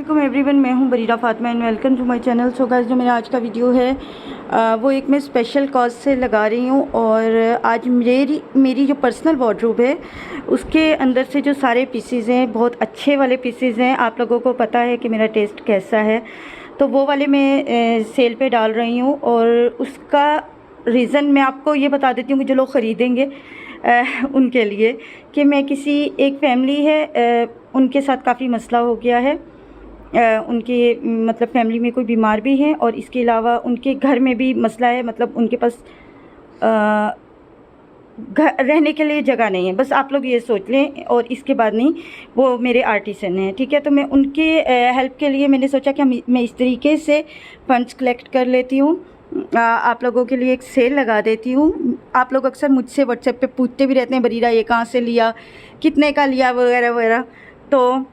वालेकुम एवरीवन, मैं हूं Barira Fatima and welcome to my channel. So guys, जो मेरा आज का वीडियो है वो एक मैं स्पेशल कॉज से लगा रही हूं और आज मेरी जो पर्सनल वार्डरोब है उसके अंदर से जो सारे पीसेस हैं बहुत अच्छे वाले पीसेस हैं। आप लोगों को पता है कि मेरा टेस्ट कैसा है, तो वो वाले मैं सेल पे डाल रही हूँ। और उसका रीज़न मैं आपको ये बता देती हूँ कि जो लोग ख़रीदेंगे उनके लिए, कि मैं किसी एक फैमिली है उनके साथ काफ़ी मसला हो गया है। उनके मतलब फैमिली में कोई बीमार भी हैं और इसके अलावा उनके घर में भी मसला है, मतलब उनके पास घर रहने के लिए जगह नहीं है। बस आप लोग ये सोच लें। और इसके बाद नहीं, वो मेरे आर्टिसन हैं, ठीक है। तो मैं उनके हेल्प के लिए मैंने सोचा कि मैं इस तरीके से फंड्स कलेक्ट कर लेती हूँ, आप लोगों के लिए एक सेल लगा देती हूँ। आप लोग अक्सर मुझसे व्हाट्सएप पे पूछते भी रहते हैं, बरीरा ये कहाँ से लिया, कितने का लिया, वगैरह वगैरह। तो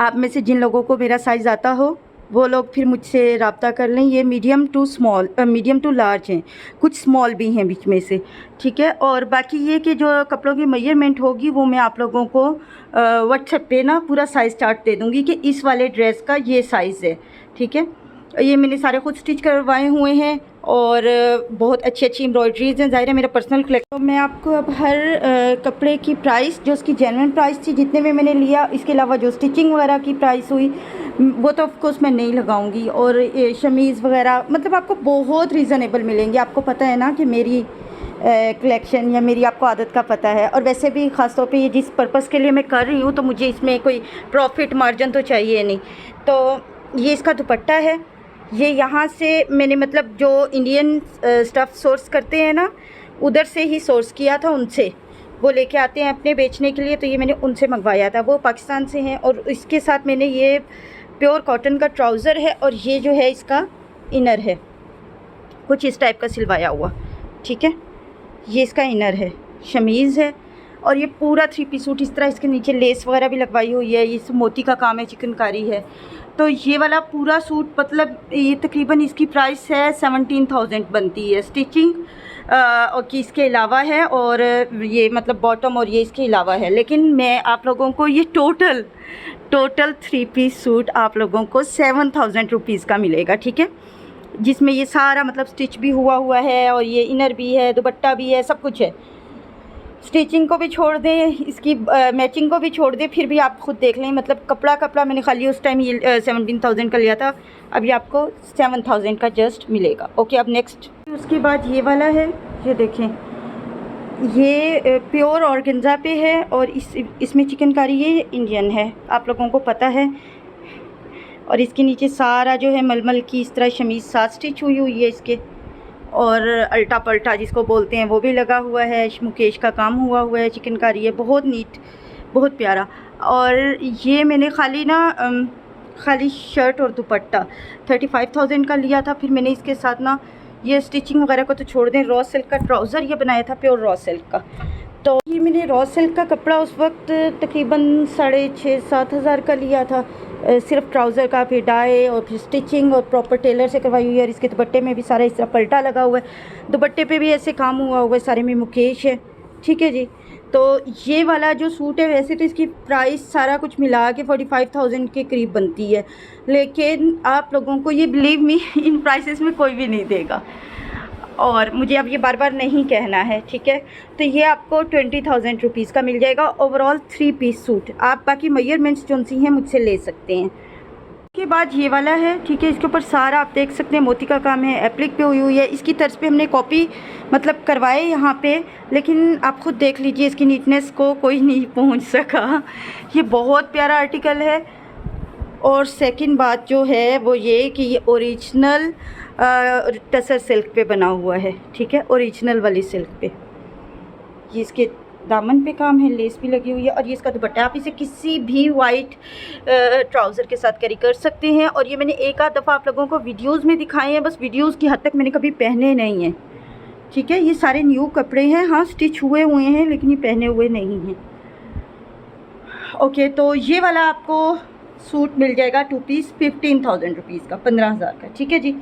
आप में से जिन लोगों को मेरा साइज़ आता हो वो लोग फिर मुझसे रब्ता कर लें। ये मीडियम टू लार्ज हैं, कुछ स्मॉल भी हैं बीच में से, ठीक है। और बाकी ये कि जो कपड़ों की मेजरमेंट होगी वो मैं आप लोगों को व्हाट्सएप पे ना पूरा साइज़ चार्ट दे दूँगी कि इस वाले ड्रेस का ये साइज़ है, ठीक है। ये मैंने सारे खुद स्टिच करवाए हुए हैं और बहुत अच्छी अच्छी एम्ब्रॉयडरीज़ हैं। ज़ाहिर है मेरा पर्सनल कलेक्शन। तो मैं आपको अब हर कपड़े की प्राइस, जो उसकी जेन्युइन प्राइस थी जितने में मैंने लिया, इसके अलावा जो स्टिचिंग वगैरह की प्राइस हुई वो तो ऑफकोर्स मैं नहीं लगाऊंगी। और शमीज़ वगैरह मतलब आपको बहुत रीज़नेबल मिलेंगे। आपको पता है ना कि मेरी कलेक्शन या मेरी आपको आदत का पता है। और वैसे भी ख़ास तौर पे ये जिस पर्पज़ के लिए मैं कर रही हूँ तो मुझे इसमें कोई प्रॉफिट मार्जिन तो चाहिए नहीं। तो ये इसका दुपट्टा है। ये यहाँ से मैंने मतलब जो इंडियन स्टफ़ सोर्स करते हैं ना, उधर से ही सोर्स किया था उनसे। वो लेके आते हैं अपने बेचने के लिए, तो ये मैंने उनसे मंगवाया था। वो पाकिस्तान से हैं। और इसके साथ मैंने ये प्योर कॉटन का ट्राउज़र है और ये जो है इसका इनर है, कुछ इस टाइप का सिलवाया हुआ, ठीक है। ये इसका इनर है, शमीज़ है। और ये पूरा 3 पीस सूट इस तरह, इसके नीचे लेस वगैरह भी लगवाई हुई है। ये मोती का काम है, चिकनकारी है। तो ये वाला पूरा सूट मतलब ये तकरीबन इसकी प्राइस है 17,000 बनती है। स्टिचिंग और की इसके अलावा है, और ये मतलब बॉटम और ये इसके अलावा है। लेकिन मैं आप लोगों को ये टोटल 3 पीस सूट आप लोगों को 7,000 रुपीज़ का मिलेगा, ठीक है। जिसमें ये सारा मतलब स्टिच भी हुआ है और ये इनर भी है, दुपट्टा भी है, सब कुछ है। स्टिचिंग को भी छोड़ दें, इसकी मैचिंग को भी छोड़ दें, फिर भी आप खुद देख लें। मतलब कपड़ा मैंने खाली उस टाइम ये 17,000 का लिया था, अभी आपको 7,000 का जस्ट मिलेगा। ओके, अब नेक्स्ट उसके बाद ये वाला है। ये देखें, ये प्योर ऑर्गेन्जा पे है और इसमें चिकनकारी, ये इंडियन है, आप लोगों को पता है। और इसके नीचे सारा जो है मलमल की इस तरह शमीज़ साथ स्टिच हुई है इसके, और अल्टा पल्टा जिसको बोलते हैं वो भी लगा हुआ है। मुकेश का काम हुआ है, चिकनकारी है, बहुत नीट, बहुत प्यारा। और ये मैंने खाली शर्ट और दुपट्टा 35,000 का लिया था। फिर मैंने इसके साथ ना ये स्टिचिंग वगैरह को तो छोड़ दें, रॉ सिल्क का ट्राउज़र ये बनाया था, प्योर रॉ सिल्क का। तो ये मैंने रॉ सिल्क का कपड़ा उस वक्त तकरीबन 6,500-7 हज़ार का लिया था, सिर्फ ट्राउज़र का, फिर डाई और फिर स्टिचिंग और प्रॉपर टेलर से करवाई हुई है। और इसके दुपट्टे में भी सारा इस तरह पल्टा लगा हुआ है, दुपट्टे पे भी ऐसे काम हुआ है, सारे में मुकेश है, ठीक है जी। तो ये वाला जो सूट है, वैसे तो इसकी प्राइस सारा कुछ मिला के 45,000 के करीब बनती है, लेकिन आप लोगों को ये बिलीव मी इन प्राइसेस में कोई भी नहीं देगा। और मुझे अब ये बार बार नहीं कहना है, ठीक है। तो ये आपको 20,000 रुपीज़ का मिल जाएगा ओवरऑल 3 पीस सूट। आप बाकी मेजरमेंट्स जो सी हैं मुझसे ले सकते हैं। उसके बाद ये वाला है, ठीक है। इसके ऊपर सारा आप देख सकते हैं मोती का काम है, एप्लिक पे हुई है। इसकी तर्ज पे हमने कॉपी मतलब करवाए यहाँ पे, लेकिन आप खुद देख लीजिए इसकी नीटनेस को कोई नहीं पहुँच सका। ये बहुत प्यारा आर्टिकल है। और सेकंड बात जो है वो ये कि ये ओरिजिनल टसर सिल्क पे बना हुआ है, ठीक है, ओरिजिनल वाली सिल्क पे। ये इसके दामन पे काम है, लेस भी लगी हुई है। और ये इसका दुपट्टा, आप इसे किसी भी वाइट ट्राउज़र के साथ कैरी कर सकते हैं। और ये मैंने एक आध दफ़ा आप लोगों को वीडियोज़ में दिखाए हैं, बस वीडियोज़ की हद तक मैंने कभी पहने नहीं हैं, ठीक है। ये सारे न्यू कपड़े हैं, हाँ स्टिच हुए हैं लेकिन ये पहने हुए नहीं हैं। ओके, तो ये वाला आपको सूट मिल जाएगा 2 पीस 15,000 रुपीज़ का, 15,000 का, ठीक है जी।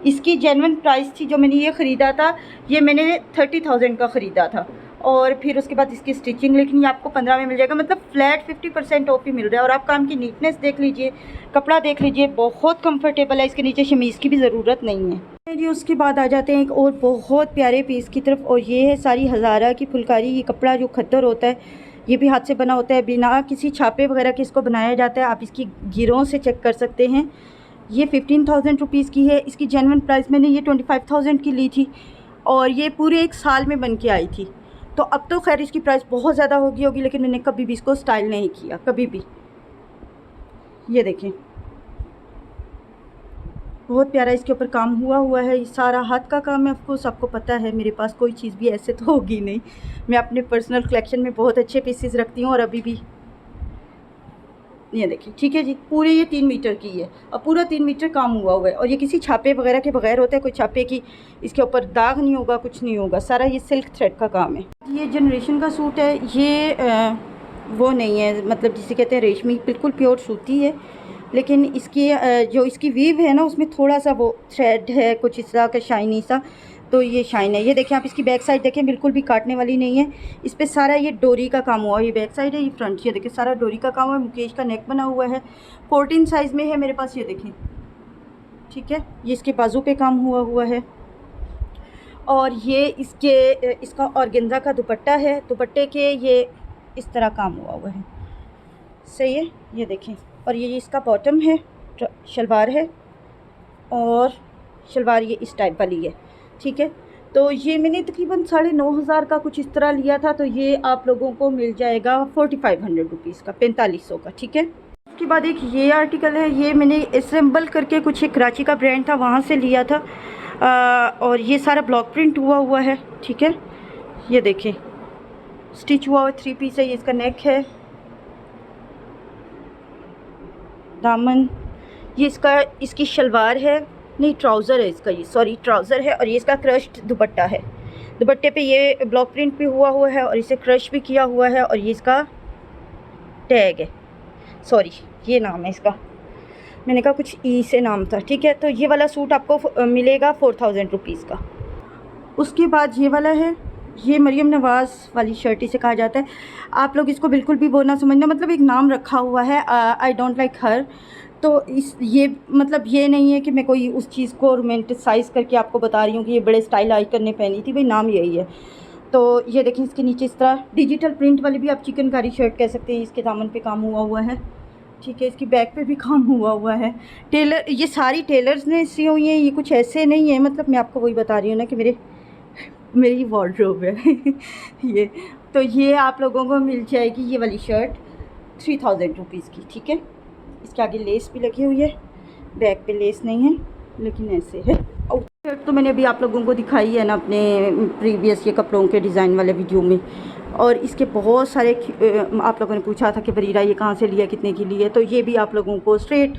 इसकी जेन्युइन प्राइस थी, जो मैंने ये ख़रीदा था, ये मैंने 30,000 का ख़रीदा था। और फिर उसके बाद इसकी स्टिचिंग, लेकिन ये आपको 15 में मिल जाएगा, मतलब फ्लैट 50% ऑफ ही मिल रहा है। और आप काम की नीटनेस देख लीजिए, कपड़ा देख लीजिए, बहुत कंफर्टेबल है, इसके नीचे शमीज़ की भी ज़रूरत नहीं है जी। उसके बाद आ जाते हैं एक और बहुत प्यारे पीस की तरफ, और ये है सारी हज़ारा की फुलकारी। ये कपड़ा जो खद्दर होता है ये भी हाथ से बना होता है, बिना किसी छापे वगैरह के इसको बनाया जाता है। आप इसकी गिरों से चेक कर सकते हैं। ये 15,000 रुपीज़ की है। इसकी जेन्युइन प्राइस मैंने ये 25,000 की ली थी, और ये पूरे 1 साल में बन के आई थी। तो अब तो खैर इसकी प्राइस बहुत ज़्यादा होगी, लेकिन मैंने कभी भी इसको स्टाइल नहीं किया, कभी भी। ये देखें, बहुत प्यारा इसके ऊपर काम हुआ है। ये सारा हाथ का काम है। ऑफकोर्स आपको पता है मेरे पास कोई चीज़ भी ऐसे तो होगी नहीं। मैं अपने पर्सनल कलेक्शन में बहुत अच्छे पीसेस रखती हूँ, और अभी भी ये देखिए, ठीक है जी। पूरे ये 3 मीटर की है, और पूरा 3 मीटर काम हुआ है, और ये किसी छापे वगैरह के बगैर होता है। कोई छापे की इसके ऊपर दाग नहीं होगा, कुछ नहीं होगा। सारा ये सिल्क थ्रेड का काम है। ये जनरेशन का सूट है। ये वो नहीं है, मतलब जिसे कहते हैं रेशमी, बिल्कुल प्योर सूती है, लेकिन इसकी जो इसकी वीव है ना, उसमें थोड़ा सा वो थ्रेड है कुछ इस तरह का शाइनी सा, तो ये शाइन है। ये देखें आप, इसकी बैक साइड देखें, बिल्कुल भी काटने वाली नहीं है। इस पर सारा ये डोरी का काम हुआ है। ये बैक साइड है, ये फ्रंट, ये देखें सारा डोरी का काम हुआ है। मुकेश का नेक बना हुआ है, 14 साइज़ में है मेरे पास। ये देखें, ठीक है। ये इसके बाजू पे काम हुआ है, और ये इसका ऑर्गेन्जा का दुपट्टा है। दुपट्टे के ये इस तरह काम हुआ है, सही है। ये देखें, और ये इसका बॉटम है, शलवार है, और शलवार ये इस टाइप वाली है, ठीक है। तो ये मैंने तकरीबन 9,500 का कुछ इस तरह लिया था, तो ये आप लोगों को मिल जाएगा 4500 रुपीज़ का, 4500 का, ठीक है। उसके बाद एक ये आर्टिकल है। ये मैंने असेंबल करके, कुछ एक कराची का ब्रांड था वहाँ से लिया था, और ये सारा ब्लॉक प्रिंट हुआ है, ठीक है। ये देखें, स्टिच हुआ 3 पीस है। ये इसका नेक है, दामन, ये इसकी शलवार है, नहीं ट्राउज़र है इसका, ये सॉरी ट्राउज़र है। और ये इसका क्रश्ड दुपट्टा है। दुपट्टे पे ये ब्लॉक प्रिंट भी हुआ है, और इसे क्रश भी किया हुआ है, और ये इसका टैग है, सॉरी ये नाम है इसका, मैंने कहा कुछ ई से नाम था, ठीक है। तो ये वाला सूट आपको मिलेगा 4000 रुपीज़ का। उसके बाद ये वाला है। ये मरियम नवाज़ वाली शर्ट इसे कहा जाता है। आप लोग इसको बिल्कुल भी वो ना समझना, मतलब एक नाम रखा हुआ है, आई डोंट लाइक हर। तो ये मतलब ये नहीं है कि मैं कोई उस चीज़ को रोमांटिसाइज़ करके आपको बता रही हूँ कि ये बड़े स्टाइल आइकन ने पहनी थी, भाई नाम यही है। तो ये देखें, इसके नीचे इस तरह डिजिटल प्रिंट वाली भी आप चिकनकारी शर्ट कह सकते हैं। इसके दामन पे काम हुआ है, ठीक है। इसकी बैक पे भी काम हुआ है। टेलर, ये सारी टेलर्स ने सी हुई हैं, ये कुछ ऐसे नहीं है, मतलब मैं आपको वही बता रही हूँ ना कि मेरी वार्डरोब है ये। तो ये आप लोगों को मिल जाएगी ये वाली शर्ट 3000 रुपीज़ की, ठीक है। इसके आगे लेस भी लगी हुई है, बैक पे लेस नहीं है, लेकिन ऐसे है। और शर्ट तो मैंने अभी आप लोगों को दिखाई है ना अपने प्रीवियस ये कपड़ों के डिज़ाइन वाले वीडियो में। और इसके बहुत सारे आप लोगों ने पूछा था कि बरीरा ये कहाँ से लिया, कितने की ली है, तो ये भी आप लोगों को स्ट्रेट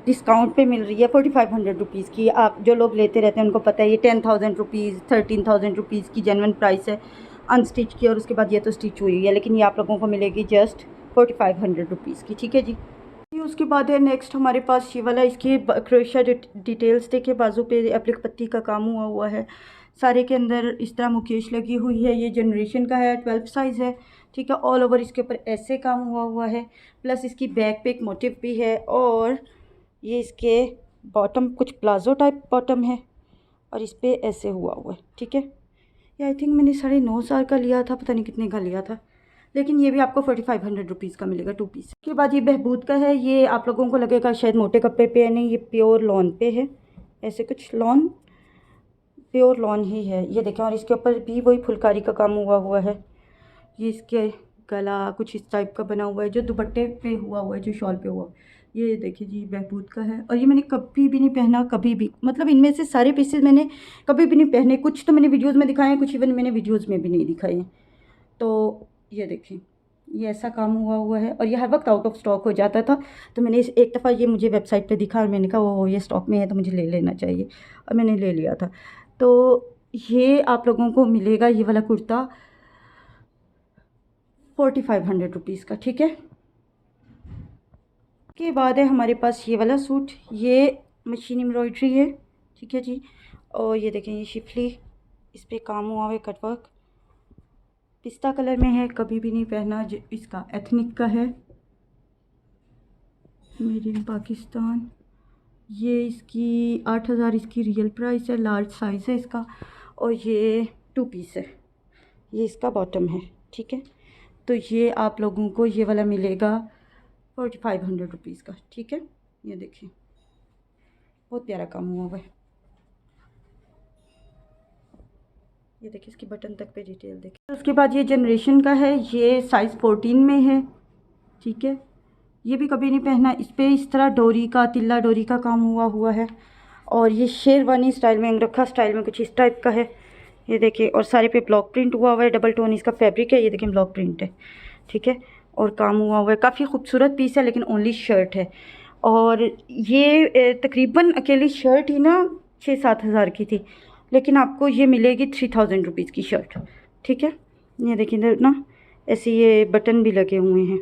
डिस्काउंट पे मिल रही है 4500 रुपीज़ की। आप जो लोग लेते रहते हैं उनको पता है, ये 10,000 रुपीज़ 13,000 रुपीज़ की जेन्युइन प्राइस है अनस्टिच की, और उसके बाद ये तो स्टिच हुई है, लेकिन ये आप लोगों को मिलेगी जस्ट 4500 रुपीज़ की, ठीक है जी। उसके बाद है नेक्स्ट हमारे पास ये वाला। इसकी क्रोशिया डिटेल्स देखिए, बाजू पे एप्लिक पत्ती का काम हुआ है, सारे के अंदर इस तरह मुकेश लगी हुई है। ये जनरेशन का है, 12 साइज़ है, ठीक है। ऑल ओवर इसके ऊपर ऐसे काम हुआ है, प्लस इसकी बैक पे एक मोटिव भी है, और ये इसके बॉटम कुछ प्लाजो टाइप बॉटम है, और इस पर ऐसे हुआ है, ठीक है। ये आई थिंक मैंने 9,500 का लिया था, पता नहीं कितने का लिया था, लेकिन ये भी आपको 4500 रुपीज़ का मिलेगा 2 पीस। उसके बाद ये बहबूद का है। ये आप लोगों को लगेगा शायद मोटे कपड़े पे है, नहीं, ये प्योर लॉन पे है, ऐसे कुछ लॉन, प्योर लॉन ही है। ये देखें, और इसके ऊपर भी वही फुलकारी का काम हुआ है। ये इसके गला कुछ इस टाइप का बना हुआ है, जो दुपट्टे पे हुआ है, जो शॉल पे हुआ। ये देखिए जी, बहबूद का है, और ये मैंने कभी भी नहीं पहना, कभी भी, मतलब इनमें से सारे पीसेस मैंने कभी भी नहीं पहने। कुछ तो मैंने वीडियोज़ में दिखाए हैं, कुछ इवन मैंने वीडियोज़ में भी नहीं दिखाए हैं। तो ये देखिए, ये ऐसा काम हुआ है, और ये हर वक्त आउट ऑफ स्टॉक हो जाता था। तो मैंने एक दफ़ा ये मुझे वेबसाइट पे दिखा, और मैंने कहा वो ये स्टॉक में है तो मुझे ले लेना चाहिए, और मैंने ले लिया था। तो ये आप लोगों को मिलेगा ये वाला कुर्ता 4500 रुपीज़ का, ठीक है। के बाद है हमारे पास ये वाला सूट। ये मशीन एम्ब्रॉयडरी है, ठीक है जी। और ये देखें, ये शिफली, इस पर काम हुआ है, कटवर्क, पिस्ता कलर में है, कभी भी नहीं पहना। जो इसका एथनिक का है, मेड इन पाकिस्तान। ये इसकी 8,000 इसकी रियल प्राइस है, लार्ज साइज़ है इसका। और ये 2 पीस है, ये इसका बॉटम है, ठीक है। तो ये आप लोगों को ये वाला मिलेगा 4500 रुपीज़ का, ठीक है। ये देखिए बहुत प्यारा काम हुआ हुआ है। ये देखिए इसकी बटन तक पे डिटेल देखिए। उसके बाद ये जनरेशन का है, ये साइज़ 14 में है, ठीक है। ये भी कभी नहीं पहना। इस पर इस तरह डोरी का, तिल्ला डोरी का काम हुआ है। और ये शेरवानी स्टाइल में, अंगरखा स्टाइल में कुछ इस टाइप का है। ये देखिए, और सारे पे ब्लॉक प्रिंट हुआ है। डबल टोन इसका फैब्रिक है, ये देखिए ब्लॉक प्रिंट है, ठीक है। और काम हुआ है, काफ़ी खूबसूरत पीस है, लेकिन ओनली शर्ट है। और ये तकरीबन अकेली शर्ट ही ना 6-7 हज़ार की थी, लेकिन आपको ये मिलेगी 3000 रुपीज़ की शर्ट, ठीक है। ये देखिए इधर ना ऐसे ये बटन भी लगे हुए हैं।